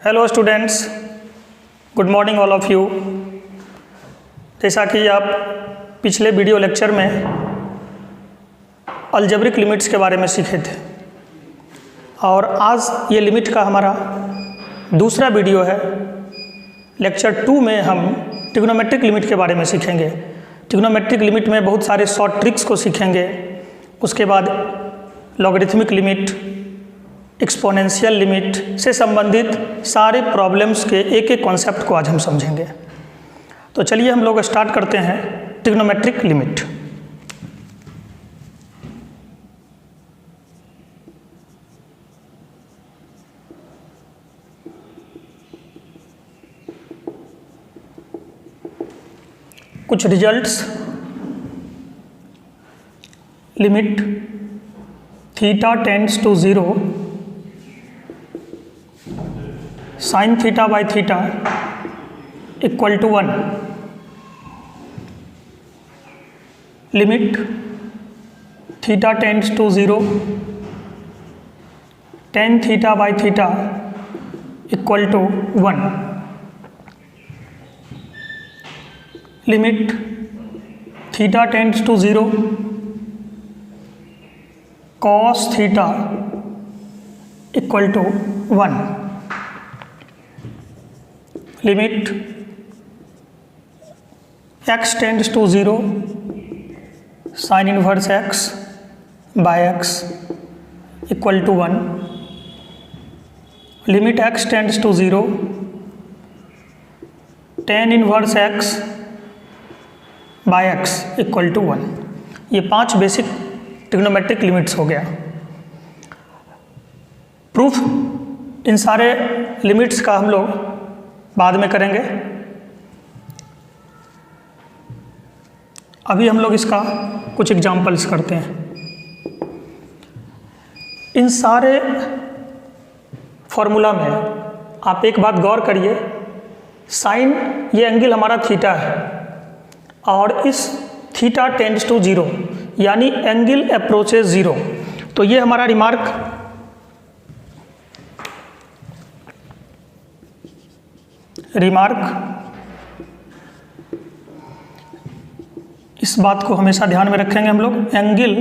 Hello students, good morning all of you. जैसा कि आप पिछले वीडियो लेक्चर में अलजेब्रिक लिमिट्स के बारे में सीखे थे और आज ये लिमिट का हमारा दूसरा वीडियो है। लेक्चर 2 में हम ट्रिग्नोमेट्रिक लिमिट के बारे में सीखेंगे। ट्रिग्नोमेट्रिक लिमिट में बहुत सारे शॉर्ट ट्रिक्स को सीखेंगे। उसके बाद लॉगरिथमिक लिमिट, एक्सपोनेंशियल लिमिट से संबंधित सारे प्रॉब्लम्स के एक एक कॉन्सेप्ट को आज हम समझेंगे। तो चलिए हम लोग स्टार्ट करते हैं ट्रिग्नोमेट्रिक लिमिट। कुछ results. Limit theta tends to 0 sin theta by theta equal to 1। Limit theta tends to 0 tan theta by theta equal to 1। Limit theta tends to 0 cos theta equal to 1। Limit x tends to 0 sine inverse x by x equal to 1। Limit x tends to 0 tan inverse x by x equal to 1। ये 5 basic trigonometric limits हो गया। Proof in सारे limits का हम लोग बाद में करेंगे। अभी हम लोग इसका कुछ एग्जाम्पल्स करते हैं। इन सारे फॉर्मूला में आप एक बात गौर करिए, साइन ये एंगल हमारा थीटा है और इस थीटा टेंड्स टू 0 यानी एंगल अप्रोचेस 0। तो ये हमारा रिमार्क इस बात को हमेशा ध्यान में रखेंगे हम लोग। एंगल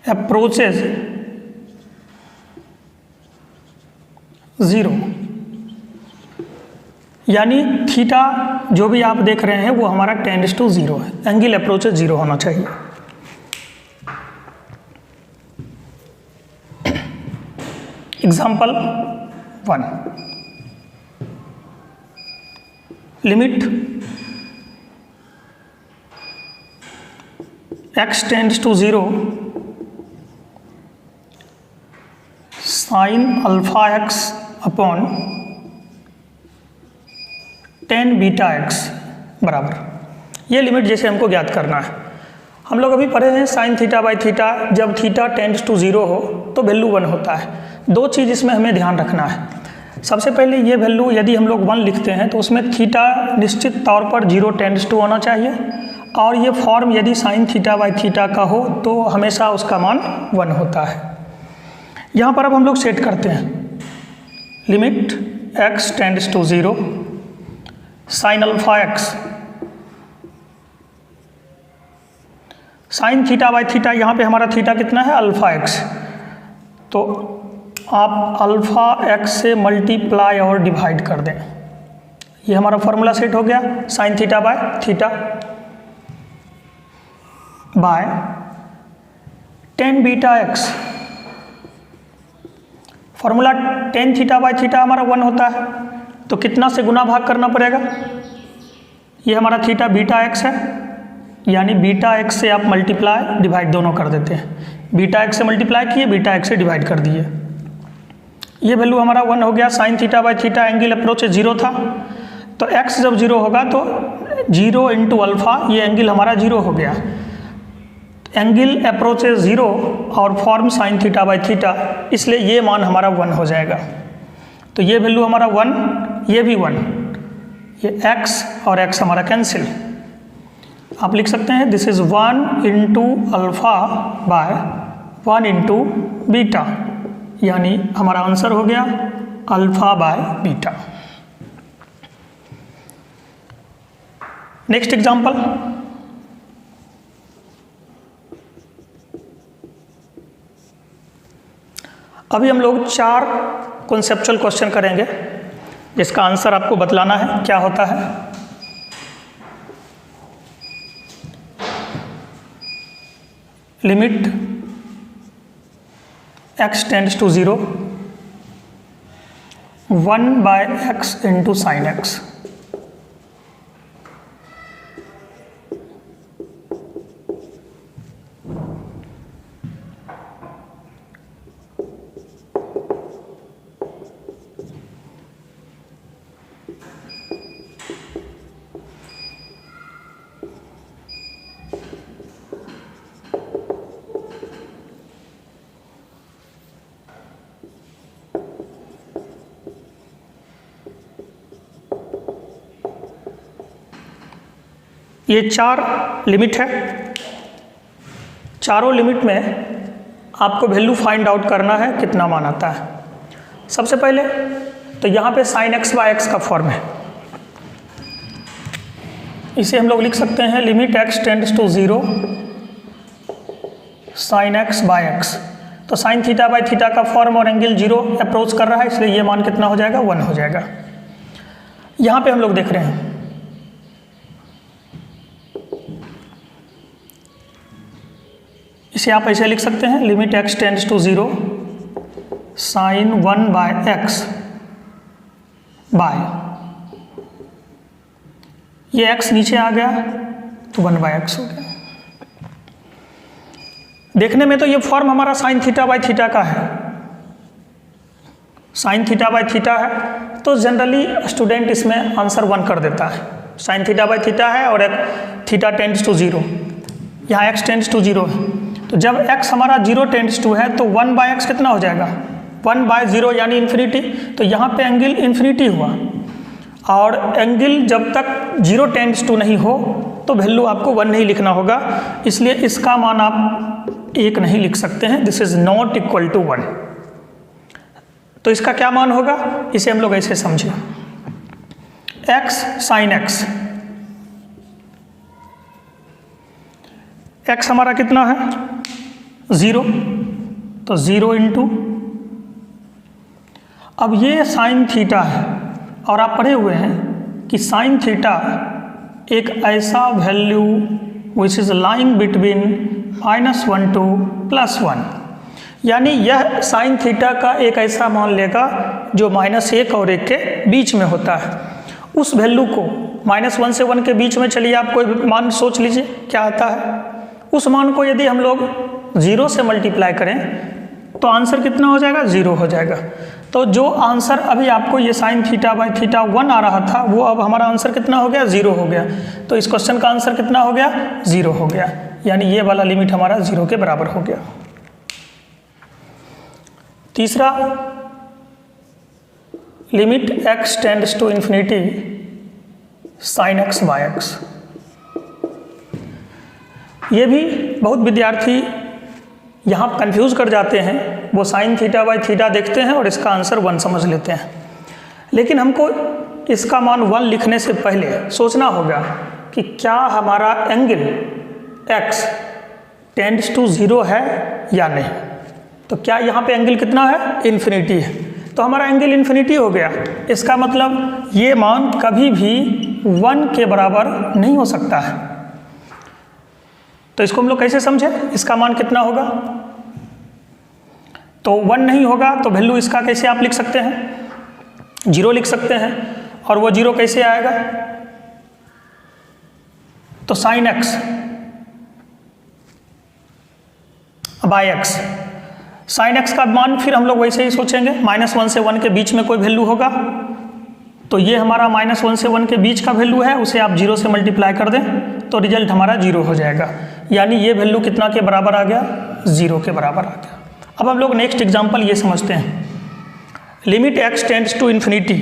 अप्रोचेस 0 यानी थीटा जो भी आप देख रहे हैं वो हमारा टेंड्स टू 0 है। एंगल अप्रोचेस 0 होना चाहिए। Example 1। Limit x tends to 0 sine alpha x upon tan beta x बराबर। ये लिमिट जैसे हमको ज्ञात करना है। हम लोग अभी पढ़े हैं साइन थीटा बाई थीटा जब थीटा टेंड्स टू 0 हो तो वैल्यू 1 होता है। दो चीज़ इसमें हमें ध्यान रखना है। सबसे पहले ये वैल्यू यदि हम लोग 1 लिखते हैं तो उसमें थीटा निश्चित तौर पर 0 टेंड्स टू होना चाहिए और ये फॉर्म यदि साइन थीटा बाई थीटा का हो तो हमेशा उसका मान 1 होता है। यहाँ पर अब हम लोग सेट करते हैं। Limit x tends to 0 sine alpha x sine theta by theta, यहाँ पे हमारा थीटा कितना है अल्फा x, तो आप अल्फा x से मल्टीप्लाई और डिवाइड कर दें। ये हमारा फॉर्मूला सेट हो गया। Sign theta by theta by tan beta x। Formula tan theta by theta हमारा 1 होता है तो कितना से गुना भाग करना पड़ेगा। ये हमारा थीटा बीटा x है यानी बीटा x से आप मल्टीप्लाई डिवाइड दोनों कर देते हैं। बीटा x से मल्टीप्लाई किए, बीटा x से डिवाइड कर दिए। ये वैल्यू हमारा 1 हो गया। Sign theta by theta angle approach 0 था तो x जब 0 होगा तो 0 इंटू अल्फा, ये एंगल हमारा 0 हो गया। एंगल अप्रोच 0 और form sign theta by theta, इसलिए ये मान हमारा 1 हो जाएगा। तो ये वैल्यू हमारा 1, ये भी 1, ये x और x हमारा कैंसिल। आप लिख सकते हैं this is 1 into alpha by 1 into beta, यानी हमारा आंसर हो गया alpha by beta. Next example, अभी हम लोग 4 कॉन्सेप्चुअल क्वेश्चन करेंगे जिसका आंसर आपको बतलाना है क्या होता है। Limit x tends to 0 1/x into sine x. ये 4 लिमिट है। चारों लिमिट में आपको वैल्यू फाइंड आउट करना है कितना मान आता है। सबसे पहले तो यहाँ पे साइन एक्स बाय एक्स का फॉर्म है, इसे हम लोग लिख सकते हैं limit x tends to 0 sine x by x. तो साइन थीटा बाय थीटा का फॉर्म और एंगल 0 अप्रोच कर रहा है, इसलिए ये मान कितना हो जाएगा 1 हो जाएगा। यहाँ पे हम लोग देख रहे हैं इसे आप ऐसे लिख सकते हैं limit x tends to 0 sine 1/x by, ये x नीचे आ गया तो 1/x हो गया। देखने में तो ये फॉर्म हमारा साइन थीटा बाय थीटा का है, साइन थीटा बाय थीटा है, तो जनरली स्टूडेंट इसमें आंसर 1 कर देता है। साइन थीटा बाय थीटा है और एक थीटा टेंड्स टू 0, यहाँ x टेंड्स टू 0 है, तो जब x हमारा 0 टेंड्स टू है तो 1/x कितना हो जाएगा 1/0 यानी इन्फिनिटी। तो यहाँ पे एंगल इन्फिनिटी हुआ, और एंगल जब तक 0 टेंड्स टू नहीं हो तो वैल्यू आपको 1 नहीं लिखना होगा, इसलिए इसका मान आप 1 नहीं लिख सकते हैं, this is not equal to 1। तो इसका क्या मान होगा, इसे हम लोग ऐसे समझे x साइन एक्स, x हमारा कितना है 0, तो 0 इंटू, अब ये साइन थीटा है और आप पढ़े हुए हैं कि साइन थीटा एक ऐसा value which is lying between -1 to +1, यानी यह साइन थीटा का एक ऐसा मान लेगा जो -1 और 1 के बीच में होता है। उस वैल्यू को -1 से 1 के बीच में, चलिए आप कोई मान सोच लीजिए क्या आता है, उस मान को यदि हम लोग 0 से मल्टीप्लाई करें तो आंसर कितना हो जाएगा 0 हो जाएगा। तो जो आंसर अभी आपको ये साइन थीटा बाय थीटा 1 आ रहा था वो अब हमारा आंसर कितना हो गया 0 हो गया। तो इस क्वेश्चन का आंसर कितना हो गया 0 हो गया, यानी ये वाला लिमिट हमारा 0 के बराबर हो गया। तीसरा, limit x tends to infinity sine x by x. ये भी बहुत विद्यार्थी यहाँ कंफ्यूज कर जाते हैं, वो साइन थीटा बाय थीटा देखते हैं और इसका आंसर 1 समझ लेते हैं, लेकिन हमको इसका मान 1 लिखने से पहले सोचना होगा कि क्या हमारा एंगल x टेंड्स टू 0 है या नहीं। तो क्या यहाँ पे एंगल कितना है इन्फिनिटी है, तो हमारा एंगल इन्फिनिटी हो गया, इसका मतलब ये मान कभी भी 1 के बराबर नहीं हो सकता है। तो इसको हम लोग कैसे समझे, इसका मान कितना होगा, तो 1 नहीं होगा तो वैल्यू इसका कैसे आप लिख सकते हैं 0 लिख सकते हैं, और वो 0 कैसे आएगा, तो sine x by x, sine x का मान फिर हम लोग वैसे ही सोचेंगे -1 से 1 के बीच में कोई वैल्यू होगा, तो ये हमारा -1 से 1 के बीच का वैल्यू है, उसे आप 0 से मल्टीप्लाई कर दें तो रिजल्ट हमारा 0 हो जाएगा, यानी ये वैल्यू कितना के बराबर आ गया 0 के बराबर आ गया। अब हम लोग नेक्स्ट एग्जांपल ये समझते हैं, limit x tends to infinity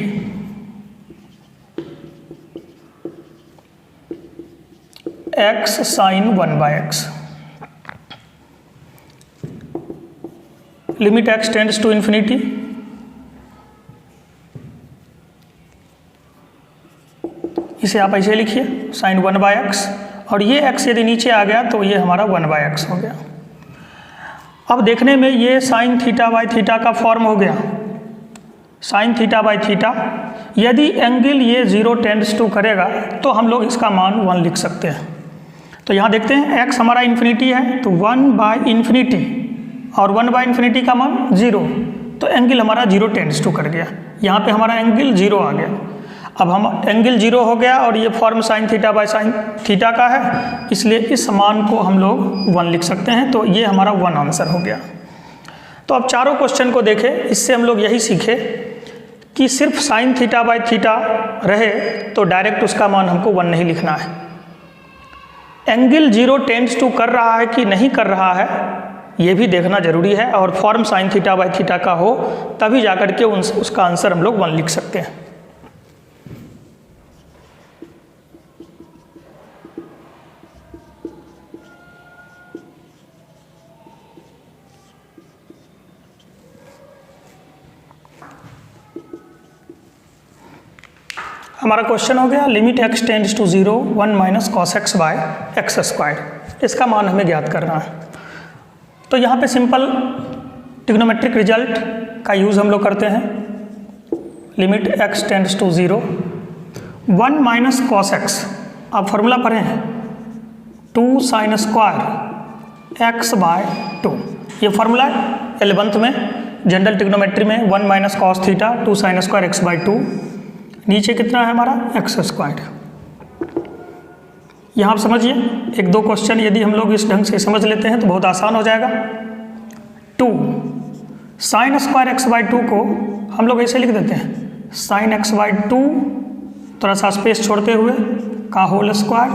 x sine 1/x, limit x tends to infinity, इसे आप ऐसे लिखिए साइन 1/x, और ये x यदि नीचे आ गया तो ये हमारा 1/x हो गया। अब देखने में ये साइन थीटा बाई थीटा का फॉर्म हो गया, साइन थीटा बाई थीटा। यदि एंगल ये 0 टेंड्स टू करेगा तो हम लोग इसका मान 1 लिख सकते हैं। तो यहाँ देखते हैं x हमारा इन्फिनिटी है तो 1/∞, और 1/∞ का मान 0, तो एंगल हमारा 0 टेंड्स टू कर गया। यहाँ पे हमारा एंगल 0 आ गया। अब हम एंगल 0 हो गया और ये form sign theta by sine theta का है, इसलिए इस मान को हम लोग 1 लिख सकते हैं। तो ये हमारा 1 आंसर हो गया। तो अब चारों क्वेश्चन को देखें, इससे हम लोग यही सीखे कि सिर्फ साइन थीटा बाई थीटा रहे तो डायरेक्ट उसका मान हमको 1 नहीं लिखना है। एंगल 0 टेंड्स टू कर रहा है कि नहीं कर रहा है ये भी देखना जरूरी है, और form sign theta by theta का हो तभी जाकर के उसका आंसर हम लोग 1 लिख सकते हैं। हमारा क्वेश्चन हो गया limit x tends to 0 1 minus cos x by x square, इसका मान हमें ज्ञात करना है। तो यहाँ पे सिंपल ट्रिग्नोमेट्रिक रिजल्ट का यूज़ हम लोग करते हैं। Limit x tends to 0 1 minus cos x, आप फॉर्मूला पढ़े हैं 2 साइन स्क्वायर x बाय 2, ये फार्मूला 11th में जनरल ट्रिग्नोमेट्री में 1 minus cos theta 2 sine square x by 2, नीचे कितना है हमारा एक्स स्क्वायर। यहाँ आप समझिए, एक दो क्वेश्चन यदि हम लोग इस ढंग से समझ लेते हैं तो बहुत आसान हो जाएगा। 2 साइन स्क्वायर एक्स बाई 2 को हम लोग ऐसे लिख देते हैं साइन एक्स बाई 2 थोड़ा सा स्पेस छोड़ते हुए का होल स्क्वायर,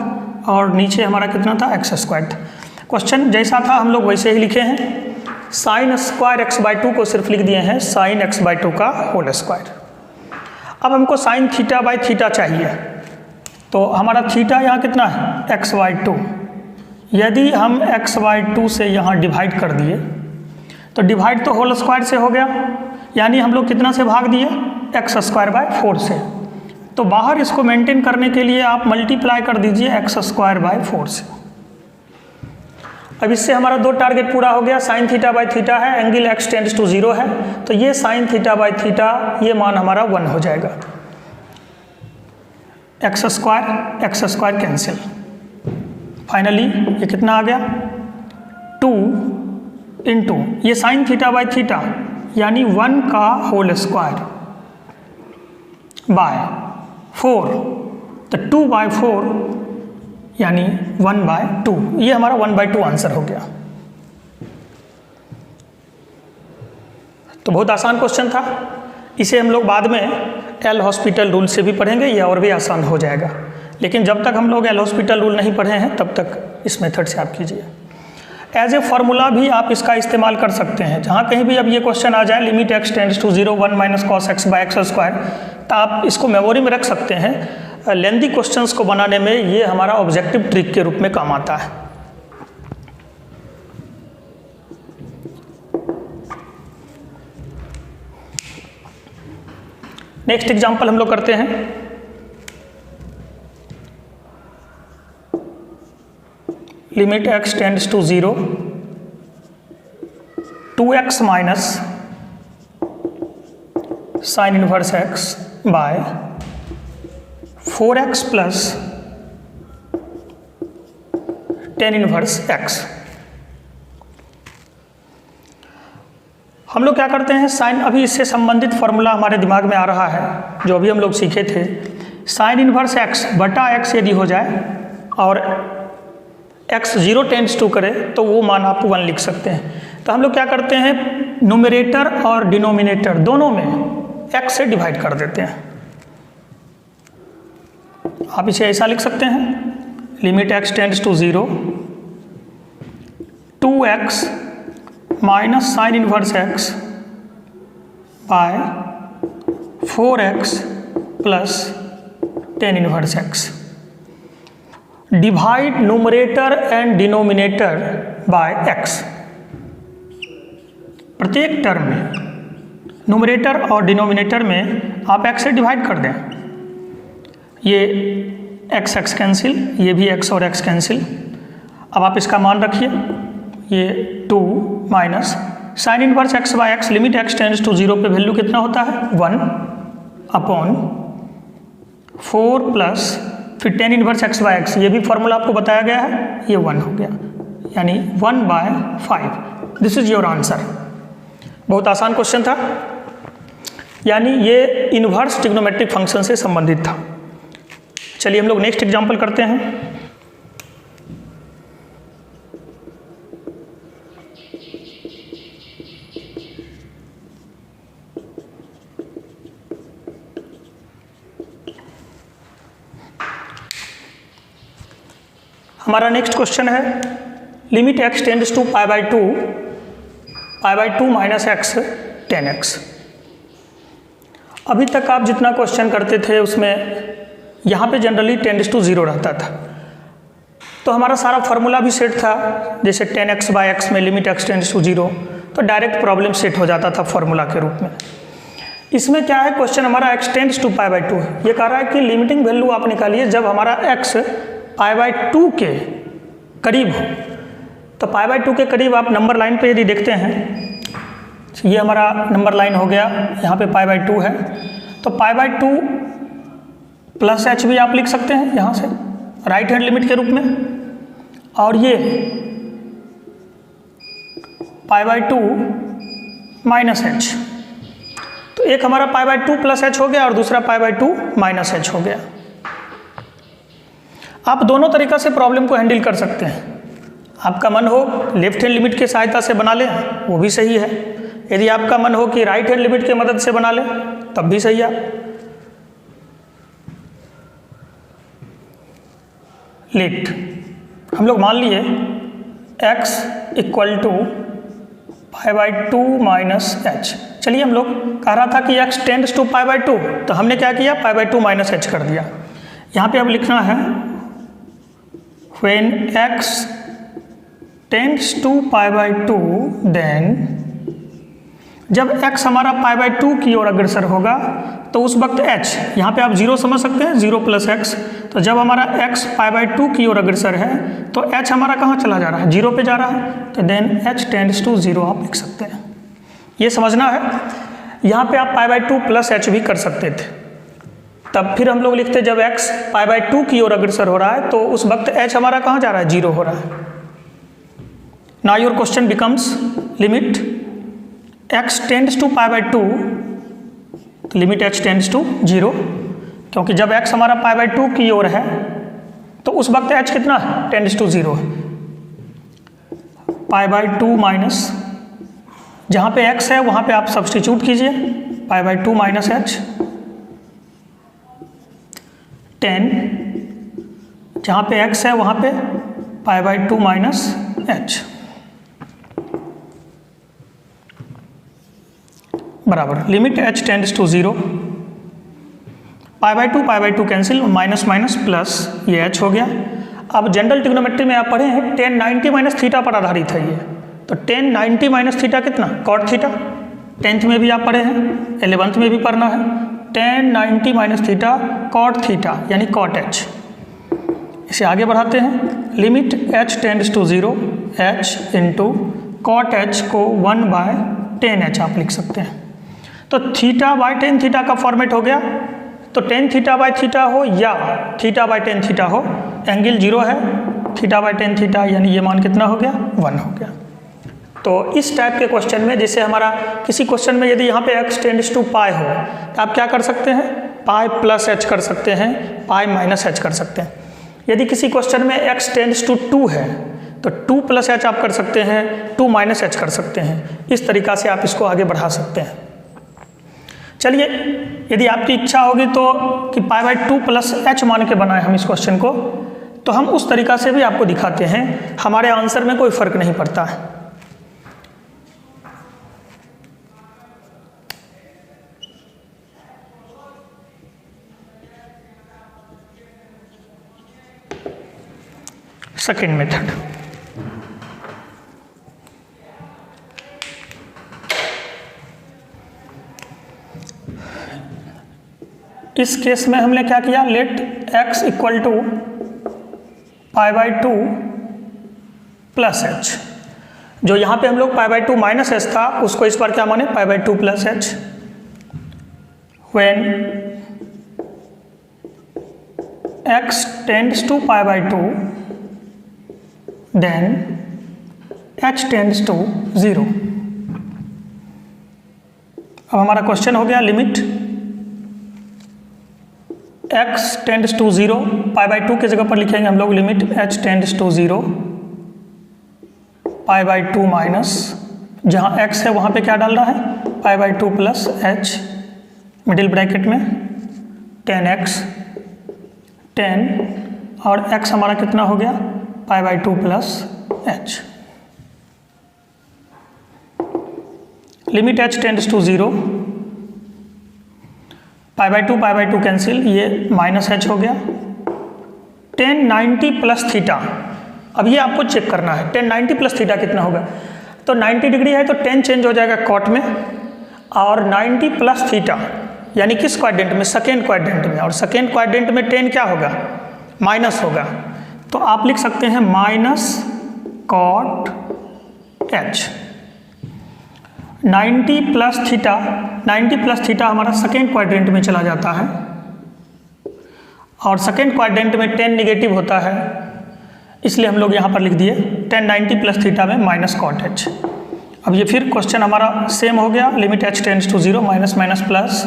और नीचे हमारा कितना था एक्स स्क्वायर। क्वेश्चन जैसा था हम लोग वैसे ही लिखे हैं। साइन स्क्वायर एक्स बाई 2 को सिर्फ लिख दिए हैं साइन एक्स बाई 2 का होल स्क्वायर। अब हमको साइन थीटा बाई थीटा चाहिए, तो हमारा थीटा यहाँ कितना है एक्स बाई 2। यदि हम एक्स बाई 2 से यहाँ डिवाइड कर दिए तो डिवाइड तो होल स्क्वायर से हो गया, यानी हम लोग कितना से भाग दिए एक्स स्क्वायर बाय 4 से। तो बाहर इसको मेंटेन करने के लिए आप मल्टीप्लाई कर दीजिए एक्स स्क्वायर बाय 4 से। अब इससे हमारा 2 टारगेट पूरा हो गया। साइन थीटा बाई थीटा है, एंगल x टेंड्स टू 0 है, तो ये साइन थीटा बाई थीटा ये मान हमारा 1 हो जाएगा। एक्स स्क्वायर कैंसिल, फाइनली ये कितना आ गया 2 इंटू ये साइन थीटा बाई थीटा यानी 1 का होल स्क्वायर बाय 4, तो 2 बाय 4 यानी 1/2, ये हमारा 1/2 आंसर हो गया। तो बहुत आसान क्वेश्चन था, इसे हम लोग बाद में एल हॉस्पिटल रूल से भी पढ़ेंगे, ये और भी आसान हो जाएगा। लेकिन जब तक हम लोग एल हॉस्पिटल रूल नहीं पढ़े हैं तब तक इस मेथड से आप कीजिए। एज ए फार्मूला भी आप इसका इस्तेमाल कर सकते हैं। जहाँ कहीं भी अब ये क्वेश्चन आ जाए limit x tends to 0 1 minus cos x by x square, तो आप इसको मेमोरी में रख सकते हैं। लेंथी क्वेश्चंस को बनाने में ये हमारा ऑब्जेक्टिव ट्रिक के रूप में काम आता है। नेक्स्ट एग्जांपल हम लोग करते हैं। Limit x tends to 0 2x minus sine inverse x by 4x plus tan inverse x। हम लोग क्या करते हैं, साइन, अभी इससे संबंधित फॉर्मूला हमारे दिमाग में आ रहा है जो अभी हम लोग सीखे थे। साइन इनवर्स x बटा x यदि हो जाए और x 0 टेंड्स टू करे तो वो मान आप 1 लिख सकते हैं। तो हम लोग क्या करते हैं, न्यूमरेटर और डिनोमिनेटर दोनों में x से डिवाइड कर देते हैं। आप इसे ऐसा लिख सकते हैं limit x tends to 0 2x minus sine inverse x by 4x plus tan inverse x। Divide numerator and denominator by x। प्रत्येक टर्म में न्यूमरेटर और डिनोमिनेटर में आप x से डिवाइड कर दें। ये x x कैंसिल, ये भी x और x कैंसिल। अब आप इसका मान रखिए, ये 2 minus sine inverse x by x limit x tends to 0 पे वैल्यू कितना होता है 1 अपॉन 4 प्लस फिर tan inverse x by x, ये भी फॉर्मूला आपको बताया गया है, ये 1 हो गया, यानी 1/5। This is your answer. बहुत आसान क्वेश्चन था, यानी ये इन्वर्स ट्रिग्नोमेट्रिक फंक्शन से संबंधित था। चलिए हम लोग नेक्स्ट एग्जांपल करते हैं। हमारा नेक्स्ट क्वेश्चन है limit x tends to π/2 minus x 10x। अभी तक आप जितना क्वेश्चन करते थे उसमें यहाँ पे जनरली टेंड्स टू 0 रहता था, तो हमारा सारा फार्मूला भी सेट था। जैसे 10x बाय x में लिमिट x टेंड्स टू 0, तो डायरेक्ट प्रॉब्लम सेट हो जाता था फार्मूला के रूप में। इसमें क्या है, क्वेश्चन हमारा x टेंड्स टू π/2 है। ये कह रहा है कि लिमिटिंग वैल्यू आप निकालिए जब हमारा x π/2 के करीब हो। तो π/2 के करीब आप नंबर लाइन पे यदि देखते हैं, ये हमारा नंबर लाइन हो गया, यहाँ पे π/2 है, तो π/2 प्लस h भी आप लिख सकते हैं यहाँ से राइट हैंड लिमिट के रूप में, और ये π/2 माइनस h। तो एक हमारा π/2 प्लस h हो गया और दूसरा π/2 माइनस h हो गया। आप दोनों तरीक़ा से प्रॉब्लम को हैंडल कर सकते हैं। आपका मन हो लेफ्ट हैंड लिमिट की सहायता से बना लें, वो भी सही है। यदि आपका मन हो कि राइट हैंड लिमिट की मदद से बना लें, तब भी सही है। लेट हम लोग मान लिए x equal to π/2 minus h। चलिए हम लोग कह रहा था कि x टेंड्स टू π/2, तो हमने क्या किया, π/2 माइनस h कर दिया। यहाँ पे अब लिखना है when x tends to π/2 then, जब x हमारा π/2 की ओर अग्रसर होगा तो उस वक्त h, यहाँ पे आप 0 समझ सकते हैं, 0 प्लस x। तो जब हमारा x π/2 की ओर अग्रसर है तो h हमारा कहाँ चला जा रहा है, 0 पे जा रहा है, तो देन h टेंड्स टू 0 आप लिख सकते हैं। ये समझना है। यहाँ पे आप π/2 प्लस h भी कर सकते थे, तब फिर हम लोग लिखते जब x π/2 की ओर अग्रसर हो रहा है तो उस वक्त h हमारा कहाँ जा रहा है, 0 हो रहा है। Now your question becomes limit x tends to π/2, तो लिमिट h टेंड्स टू 0, क्योंकि जब x हमारा π/2 की ओर है तो उस वक्त h कितना है, टेंड्स टू 0 है। π/2 माइनस, जहाँ पे x है वहाँ पे आप सब्सटीट्यूट कीजिए, π/2 माइनस h 10, जहाँ पे x है वहाँ पे π/2 माइनस h बराबर limit h tends to 0, π/2 cancel, minus minus plus, ये h हो गया। अब जनरल ट्रिग्नोमेट्री में आप पढ़े हैं tan 90 माइनस थीटा पर आधारित है ये, तो tan 90 माइनस थीटा कितना, cot थीटा। 10th में भी आप पढ़े हैं, 11th में भी पढ़ना है, tan 90 minus theta cot theta यानी cot h। इसे आगे बढ़ाते हैं, limit h tends to 0, h into cot h को 1/10h आप लिख सकते हैं। तो थीटा बाय टेन थीटा का फॉर्मेट हो गया, तो टेन थीटा बाय थीटा हो या थीटा बाय टेन थीटा हो, एंगल 0 है, थीटा बाय टेन थीटा यानी ये मान कितना हो गया, 1 हो गया। तो इस टाइप के क्वेश्चन में, जैसे हमारा किसी क्वेश्चन में यदि यहाँ पे x टेंड्स टू पाई हो, तो आप क्या कर सकते हैं, पाई प्लस h कर सकते हैं, पाई माइनस h कर सकते हैं। यदि किसी क्वेश्चन में x टेंड्स टू 2 है तो 2 प्लस h आप कर सकते हैं, 2 माइनस h कर सकते हैं। इस तरीक़ा से आप इसको आगे बढ़ा सकते हैं। चलिए, यदि आपकी इच्छा होगी तो कि π/2 प्लस h मान के बनाए हम इस क्वेश्चन को, तो हम उस तरीक़ा से भी आपको दिखाते हैं, हमारे आंसर में कोई फ़र्क नहीं पड़ता है। सेकेंड मेथड, इस केस में हमने क्या किया, let x equal to π/2 plus h। जो यहाँ पे हम लोग π/2 माइनस h था उसको इस बार क्या माने π/2 plus h। When x tends to π/2 then h tends to 0। अब हमारा क्वेश्चन हो गया लिमिट x टेंड्स टू 0, π/2 की जगह पर लिखेंगे हम लोग limit h tends to 0 π/2 minus, जहाँ x है वहाँ पे क्या डालना है π/2 प्लस h, मिडिल ब्रैकेट में 10x 10 और x हमारा कितना हो गया π/2 plus h। Limit h tends to 0, π/2 cancel, ये माइनस h हो गया। tan 90 प्लस थीटा, अब ये आपको चेक करना है tan 90 प्लस थीटा कितना होगा। तो 90 डिग्री है तो tan चेंज हो जाएगा कॉट में, और 90 प्लस थीटा यानी किस क्वाड्रेंट में, सेकेंड क्वाड्रेंट में, और सेकेंड क्वाड्रेंट में tan क्या होगा माइनस होगा। तो आप लिख सकते हैं minus cot h। 90 plus theta हमारा सेकेंड क्वाड्रेंट में चला जाता है, और सेकेंड क्वाड्रेंट में tan निगेटिव होता है, इसलिए हम लोग यहाँ पर लिख दिए tan 90 प्लस थीटा में माइनस कॉट h। अब ये फिर क्वेश्चन हमारा सेम हो गया, limit h tends to 0 minus minus plus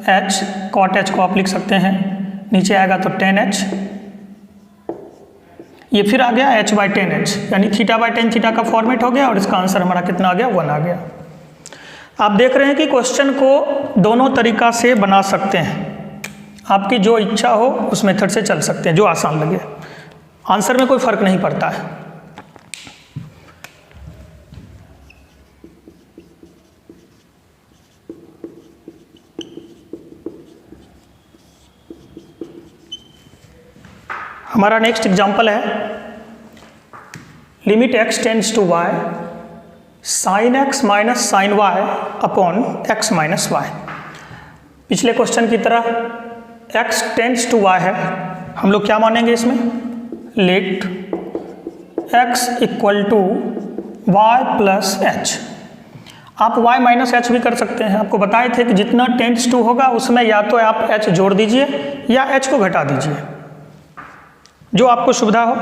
h, cot h को आप लिख सकते हैं, नीचे आएगा तो tan h, ये फिर आ गया h/tan h, यानी θ/tan थीटा का फॉर्मेट हो गया, और इसका आंसर हमारा कितना आ गया 1 आ गया। आप देख रहे हैं कि क्वेश्चन को दोनों तरीका से बना सकते हैं, आपकी जो इच्छा हो उस मेथड से चल सकते हैं, जो आसान लगे, आंसर में कोई फर्क नहीं पड़ता है। हमारा नेक्स्ट एग्जांपल है limit x tends to y sin x minus sine y upon x minus y. पिछले क्वेश्चन की तरह x टेंड्स टू y है, हम लोग क्या मानेंगे इसमें, let x equal to y plus h. आप y माइनस एच भी कर सकते हैं, आपको बताए थे कि जितना टेंड्स टू होगा उसमें या तो आप h जोड़ दीजिए या h को घटा दीजिए, जो आपको सुविधा हो।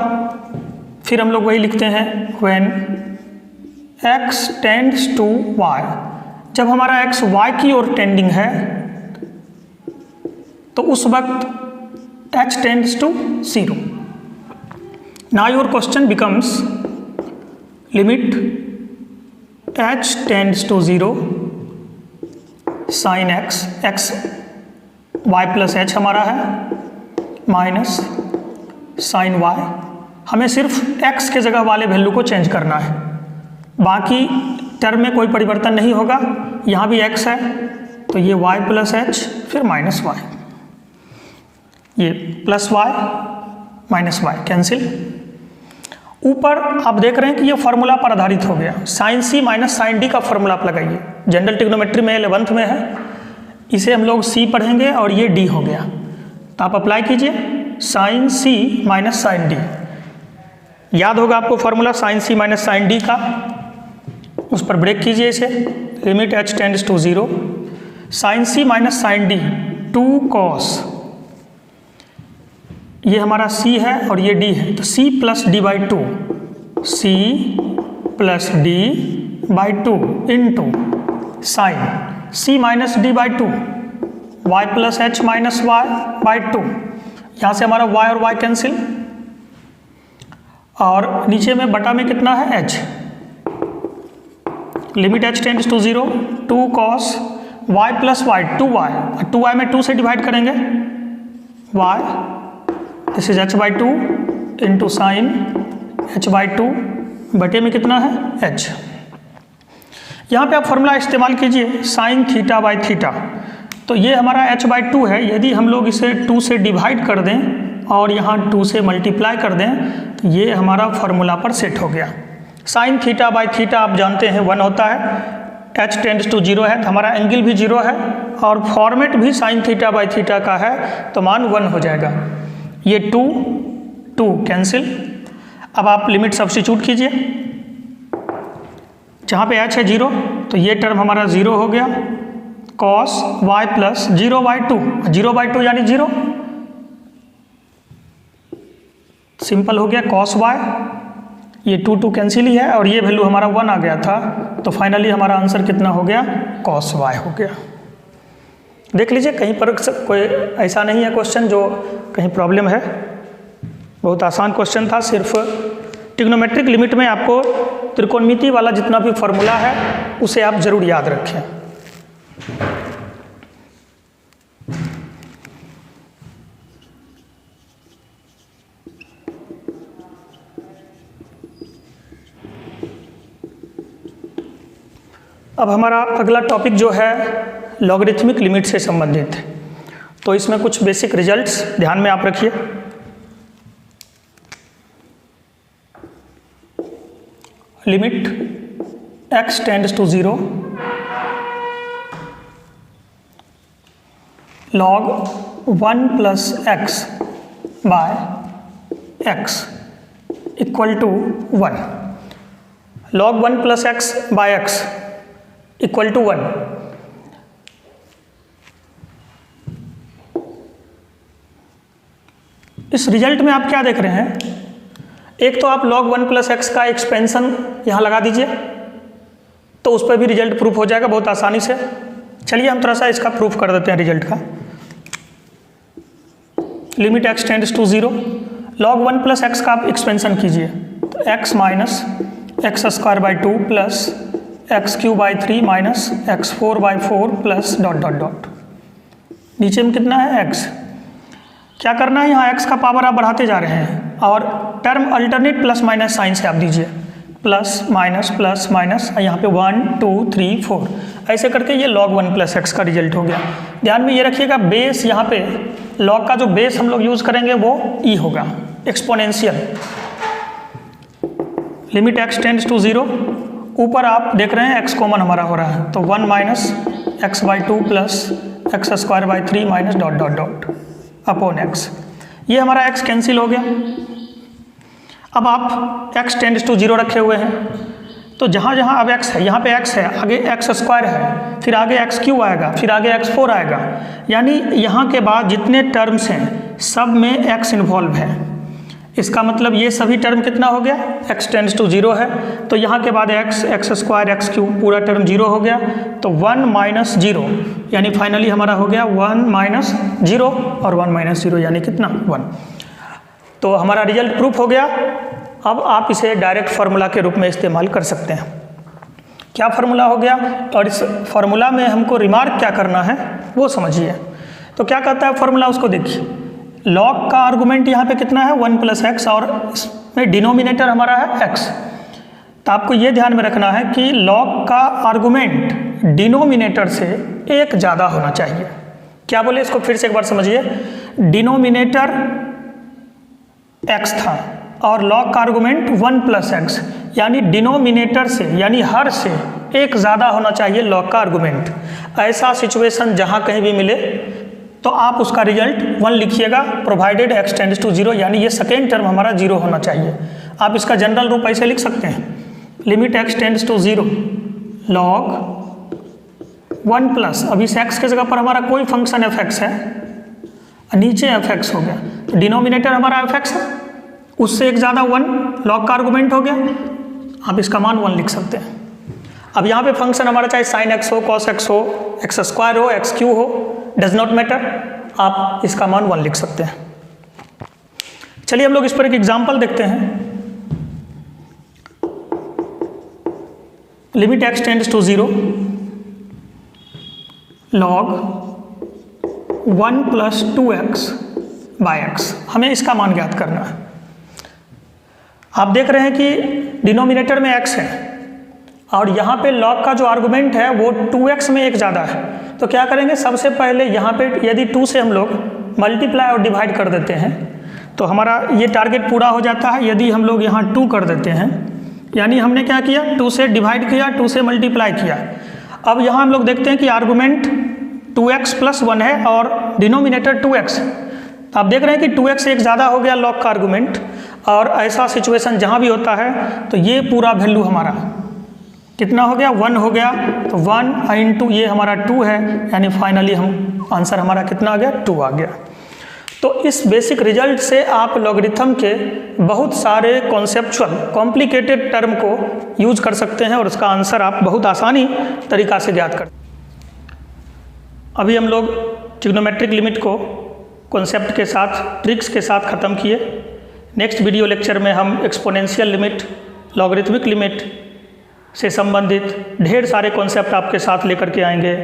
फिर हम लोग वही लिखते हैं when x tends to y, जब हमारा x y की ओर टेंडिंग है तो उस वक्त h tends to 0। Now your question becomes limit h tends to 0 sine x, x y प्लस h हमारा है, माइनस साइन y। हमें सिर्फ x के जगह वाले वैल्यू को चेंज करना है, बाकी टर्म में कोई परिवर्तन नहीं होगा। यहाँ भी x है तो ये y प्लस h फिर माइनस y, ये plus y minus y cancel. ऊपर आप देख रहे हैं कि ये फार्मूला पर आधारित हो गया, sine c minus sine d का फार्मूला आप लगाइए, जनरल ट्रिग्नोमेट्री में 11th में है, इसे हम लोग c पढ़ेंगे और ये d हो गया, तो आप अप्लाई कीजिए sine c minus sine d। याद होगा आपको formula sine c minus sine d का, उस पर ब्रेक कीजिए इसे, limit h tends to 0 sine c minus sine d 2 cos, ये हमारा c है और ये d है, तो c plus d by 2, c plus d by 2 into sign c minus d by 2 y प्लस h माइनस y बाई 2, यहाँ से हमारा y और y कैंसिल, और नीचे में बटा में कितना है h, limit h tends to 0 2 cos y plus y 2y में 2 से डिवाइड करेंगे y, this is h by 2 into sine h by 2 बटे में कितना है h। यहाँ पे आप फॉर्मूला इस्तेमाल कीजिए साइन थीटा बाई थीटा, तो ये हमारा h बाई 2 है, यदि हम लोग इसे 2 से डिवाइड कर दें और यहाँ 2 से मल्टीप्लाई कर दें तो ये हमारा फार्मूला पर सेट हो गया। साइन थीटा बाई थीटा आप जानते हैं 1 होता है, h टेंड्स टू 0 है तो हमारा एंगल भी 0 है, और फॉर्मेट भी साइन थीटा बाई थीटा का है तो मान 1 हो जाएगा। ये 2 कैंसिल। अब आप लिमिट सब्स्टिट्यूट कीजिए, जहाँ पे h है 0 तो ये टर्म हमारा 0 हो गया, cos y प्लस 0/2, 0/2 यानी 0, सिंपल हो गया cos y। ये 2 कैंसिल ही है और ये वैल्यू हमारा 1 आ गया था, तो फाइनली हमारा आंसर कितना हो गया, cos y हो गया। देख लीजिए कहीं पर कोई ऐसा नहीं है क्वेश्चन जो कहीं प्रॉब्लम है, बहुत आसान क्वेश्चन था। सिर्फ ट्रिग्नोमेट्रिक लिमिट में आपको त्रिकोणमिति वाला जितना भी फॉर्मूला है उसे आप जरूर याद रखें। अब हमारा अगला टॉपिक जो है लॉगरिथमिक लिमिट से संबंधित है, तो इसमें कुछ बेसिक रिजल्ट्स ध्यान में आप रखिए। Limit x tends to 0 log 1 plus x by x equal to 1, log 1 plus x by x equal to 1। इस रिजल्ट में आप क्या देख रहे हैं, एक तो आप log 1 प्लस एक्स का एक्सपेंशन यहाँ लगा दीजिए तो उस पर भी रिजल्ट प्रूफ हो जाएगा बहुत आसानी से। चलिए हम थोड़ा सा इसका प्रूफ कर देते हैं रिजल्ट का। Limit x tends to 0 log 1 plus x का आप एक्सपेंशन कीजिए तो x minus x square by 2 plus x cube by 3 minus x 4 by 4 plus dot dot dot, नीचे में कितना है x। क्या करना है, यहाँ x का पावर आप बढ़ाते जा रहे हैं और term alternate plus minus sign से आप दीजिए, प्लस माइनस, यहाँ पे 1 2 3 4 ऐसे करके ये log 1 प्लस एक्स का रिजल्ट हो गया। ध्यान में ये रखिएगा बेस यहाँ पे log का जो बेस हम लोग यूज़ करेंगे वो e होगा, exponential. Limit x tends to 0, ऊपर आप देख रहे हैं x कॉमन हमारा हो रहा है तो 1 minus x by 2 plus x square by 3 minus dot dot dot upon x। ये हमारा x कैंसिल हो गया। अब आप x टेंड्स टू 0 रखे हुए हैं तो जहाँ जहाँ अब x है, यहाँ पे x है, आगे एक्स स्क्वायर है, फिर आगे एक्स क्यू आएगा, फिर आगे x4 आएगा, यानी यहाँ के बाद जितने टर्म्स हैं सब में x इन्वॉल्व है। इसका मतलब ये सभी टर्म कितना हो गया, x टेंड्स टू 0 है तो यहाँ के बाद एक्स स्क्वायर एक्स क्यू पूरा टर्म 0 हो गया तो 1 माइनस 0 यानी फाइनली हमारा हो गया 1 माइनस 0 और 1 माइनस 0 यानी कितना 1। तो हमारा रिजल्ट प्रूफ हो गया। अब आप इसे डायरेक्ट फार्मूला के रूप में इस्तेमाल कर सकते हैं। क्या फार्मूला हो गया और इस फार्मूला में हमको रिमार्क क्या करना है वो समझिए। तो क्या कहता है फार्मूला, उसको देखिए। लॉग का आर्गूमेंट यहाँ पे कितना है 1 प्लस एक्स और इसमें डिनोमिनेटर हमारा है x। तो आपको ये ध्यान में रखना है कि लॉग का आर्गूमेंट डिनोमिनेटर से एक ज़्यादा होना चाहिए। क्या बोले, इसको फिर से एक बार समझिए। डिनोमिनेटर x था और लॉग का आर्गूमेंट 1 प्लस एक्स, यानी डिनोमिनेटर से यानी हर से एक ज़्यादा होना चाहिए लॉग का आर्गूमेंट। ऐसा सिचुएशन जहाँ कहीं भी मिले तो आप उसका रिजल्ट 1 लिखिएगा, प्रोवाइडेड x टेंड्स टू 0, यानी ये सेकेंड टर्म हमारा 0 होना चाहिए। आप इसका जनरल रूप ऐसे लिख सकते हैं, limit x tends to 0 log 1 plus, अब इस x के जगह पर हमारा कोई फंक्शन fx है, नीचे fx हो गया तो डिनोमिनेटर हमारा fx है, उससे एक ज़्यादा 1 लॉग का आर्गूमेंट हो गया, आप इसका मान 1 लिख सकते हैं। अब यहाँ पे फंक्शन हमारा चाहे साइन x हो, कॉस x हो, एक्स स्क्वायर हो, एक्स क्यू हो, डज नॉट मैटर, आप इसका मान 1 लिख सकते हैं। चलिए हम लोग इस पर एक एग्जांपल देखते हैं। Limit x tends to 0 log 1 plus 2x by x, हमें इसका मान ज्ञात करना है। आप देख रहे हैं कि डिनोमिनेटर में x है और यहाँ पे log का जो आर्गुमेंट है वो 2x में एक ज़्यादा है, तो क्या करेंगे, सबसे पहले यहाँ पे यदि 2 से हम लोग मल्टीप्लाई और डिवाइड कर देते हैं तो हमारा ये टारगेट पूरा हो जाता है। यदि हम लोग यहाँ 2 कर देते हैं, यानी हमने क्या किया, 2 से डिवाइड किया, 2 से मल्टीप्लाई किया। अब यहाँ हम लोग देखते हैं कि आर्गुमेंट 2x प्लस 1 है और डिनोमिनेटर 2x। तो आप देख रहे हैं कि 2x एक ज़्यादा हो गया लॉग का आर्गूमेंट, और ऐसा सिचुएशन जहाँ भी होता है तो ये पूरा वैल्यू हमारा कितना हो गया, 1 हो गया। तो 1 इंटू ये हमारा 2 है, यानी फाइनली हम आंसर हमारा कितना आ गया, 2 आ गया। तो इस बेसिक रिजल्ट से आप लॉगरिथम के बहुत सारे कॉन्सेप्चुअल कॉम्प्लिकेटेड टर्म को यूज कर सकते हैं और उसका आंसर आप बहुत आसानी तरीका से ज्ञात कर। अभी हम लोग ट्रिग्नोमेट्रिक लिमिट को कॉन्सेप्ट के साथ, ट्रिक्स के साथ ख़त्म किए। नेक्स्ट वीडियो लेक्चर में हम एक्सपोनेंशियल लिमिट, लॉगरिथमिक लिमिट से संबंधित ढेर सारे कॉन्सेप्ट आपके साथ लेकर के आएंगे।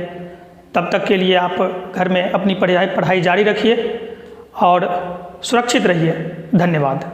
तब तक के लिए आप घर में अपनी पढ़ाई जारी रखिए और सुरक्षित रहिए। धन्यवाद।